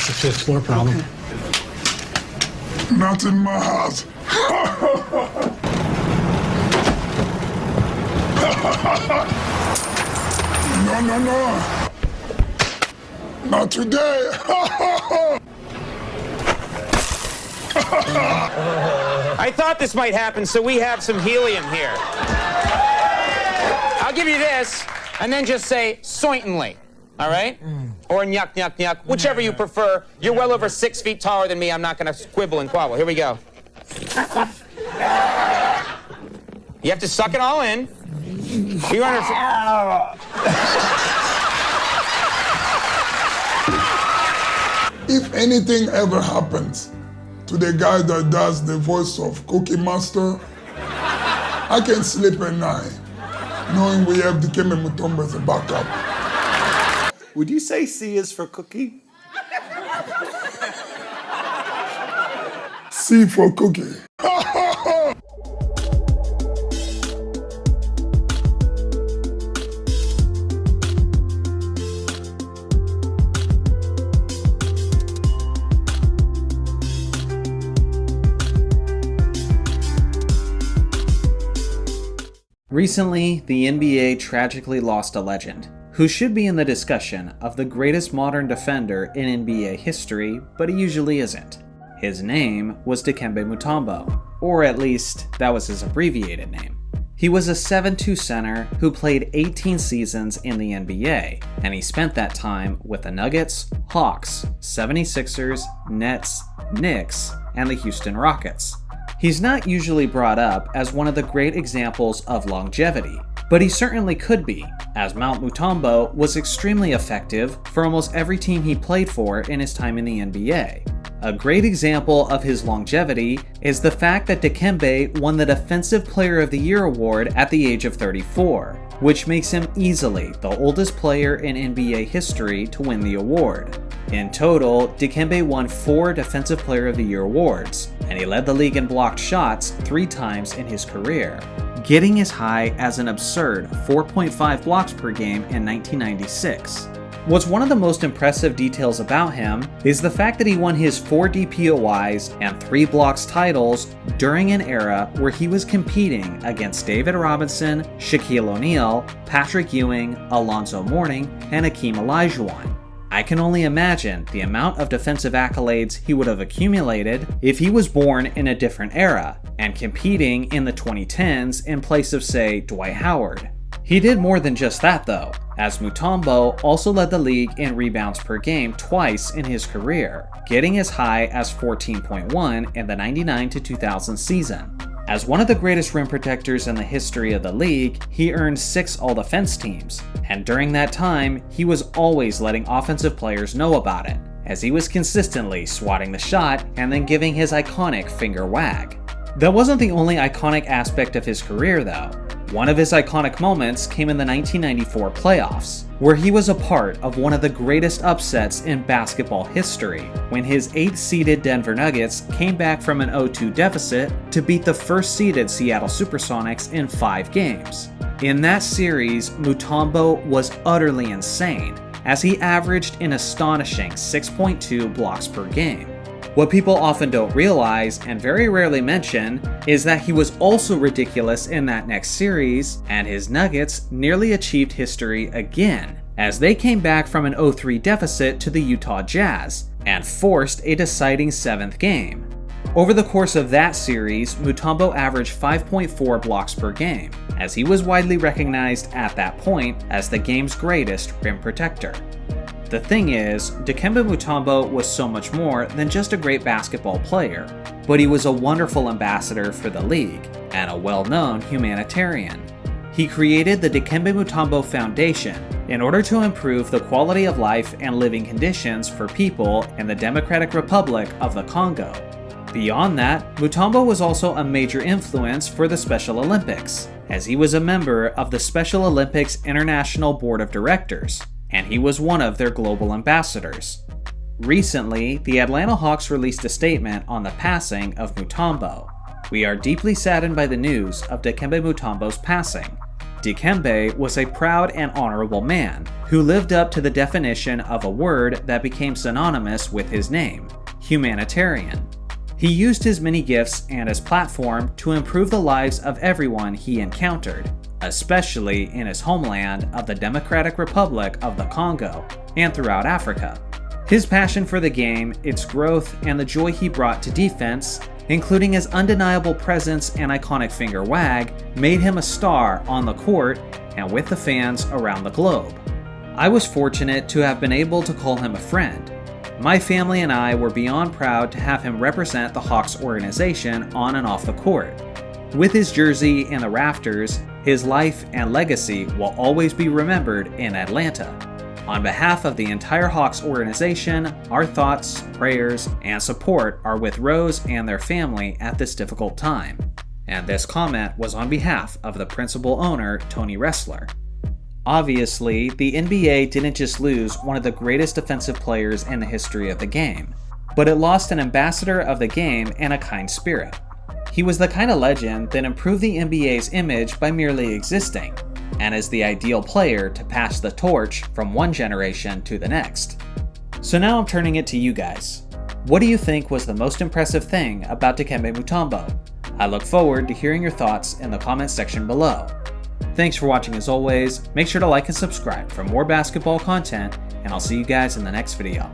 That's a fifth floor problem. Not in my house. No. Not today. I thought this might happen, so we have some helium here. I'll give you this, and then just say certainly, all right? Or nyuk, nyuk, nyuk, whichever you prefer. You're well over 6 feet taller than me. I'm not going to quibble and quabble. Here we go. You have to suck it all in. You understand? If anything ever happens to the guy that does the voice of Cookie Monster, I can sleep at night knowing we have Dikembe Mutombo as a backup. Would you say C is for cookie? C for cookie. Recently, the NBA tragically lost a legend, who should be in the discussion of the greatest modern defender in NBA history, but he usually isn't. His name was Dikembe Mutombo, or at least, that was his abbreviated name. He was a 7'2" center who played 18 seasons in the NBA, and he spent that time with the Nuggets, Hawks, 76ers, Nets, Knicks, and the Houston Rockets. He's not usually brought up as one of the great examples of longevity, but he certainly could be, as Mount Mutombo was extremely effective for almost every team he played for in his time in the NBA. A great example of his longevity is the fact that Dikembe won the Defensive Player of the Year award at the age of 34, which makes him easily the oldest player in NBA history to win the award. In total, Dikembe won 4 Defensive Player of the Year awards, and he led the league in blocked shots 3 times in his career, getting as high as an absurd 4.5 blocks per game in 1996. What's one of the most impressive details about him is the fact that he won his 4 DPOYs and 3 blocks titles during an era where he was competing against David Robinson, Shaquille O'Neal, Patrick Ewing, Alonzo Mourning, and Hakeem Olajuwon. I can only imagine the amount of defensive accolades he would have accumulated if he was born in a different era and competing in the 2010s in place of, say, Dwight Howard. He did more than just that though, as Mutombo also led the league in rebounds per game twice in his career, getting as high as 14.1 in the 99-2000 season. As one of the greatest rim protectors in the history of the league, he earned 6 All-Defense teams, and during that time, he was always letting offensive players know about it, as he was consistently swatting the shot and then giving his iconic finger wag. That wasn't the only iconic aspect of his career though. One of his iconic moments came in the 1994 playoffs, where he was a part of one of the greatest upsets in basketball history, when his 8th-seeded Denver Nuggets came back from an 0-2 deficit to beat the 1st-seeded Seattle Supersonics in 5 games. In that series, Mutombo was utterly insane, as he averaged an astonishing 6.2 blocks per game. What people often don't realize, and very rarely mention, is that he was also ridiculous in that next series, and his Nuggets nearly achieved history again, as they came back from an 0-3 deficit to the Utah Jazz, and forced a deciding 7th game. Over the course of that series, Mutombo averaged 5.4 blocks per game, as he was widely recognized at that point as the game's greatest rim protector. The thing is, Dikembe Mutombo was so much more than just a great basketball player, but he was a wonderful ambassador for the league, and a well-known humanitarian. He created the Dikembe Mutombo Foundation in order to improve the quality of life and living conditions for people in the Democratic Republic of the Congo. Beyond that, Mutombo was also a major influence for the Special Olympics, as he was a member of the Special Olympics International Board of Directors, and he was one of their global ambassadors. Recently, the Atlanta Hawks released a statement on the passing of Mutombo. "We are deeply saddened by the news of Dikembe Mutombo's passing. Dikembe was a proud and honorable man who lived up to the definition of a word that became synonymous with his name, humanitarian. He used his many gifts and his platform to improve the lives of everyone he encountered, especially in his homeland of the Democratic Republic of the Congo and throughout Africa. His passion for the game, its growth, and the joy he brought to defense, including his undeniable presence and iconic finger wag, made him a star on the court and with the fans around the globe. I was fortunate to have been able to call him a friend. My family and I were beyond proud to have him represent the Hawks organization on and off the court. With his jersey in the rafters, his life and legacy will always be remembered in Atlanta. On behalf of the entire Hawks organization, our thoughts, prayers, and support are with Rose and their family at this difficult time. And this comment was on behalf of the principal owner, Tony Ressler. Obviously, the NBA didn't just lose one of the greatest defensive players in the history of the game, but it lost an ambassador of the game and a kind spirit. He was the kind of legend that improved the NBA's image by merely existing, and is the ideal player to pass the torch from one generation to the next. So now I'm turning it to you guys. What do you think was the most impressive thing about Dikembe Mutombo? I look forward to hearing your thoughts in the comments section below. Thanks for watching as always, make sure to like and subscribe for more basketball content, and I'll see you guys in the next video.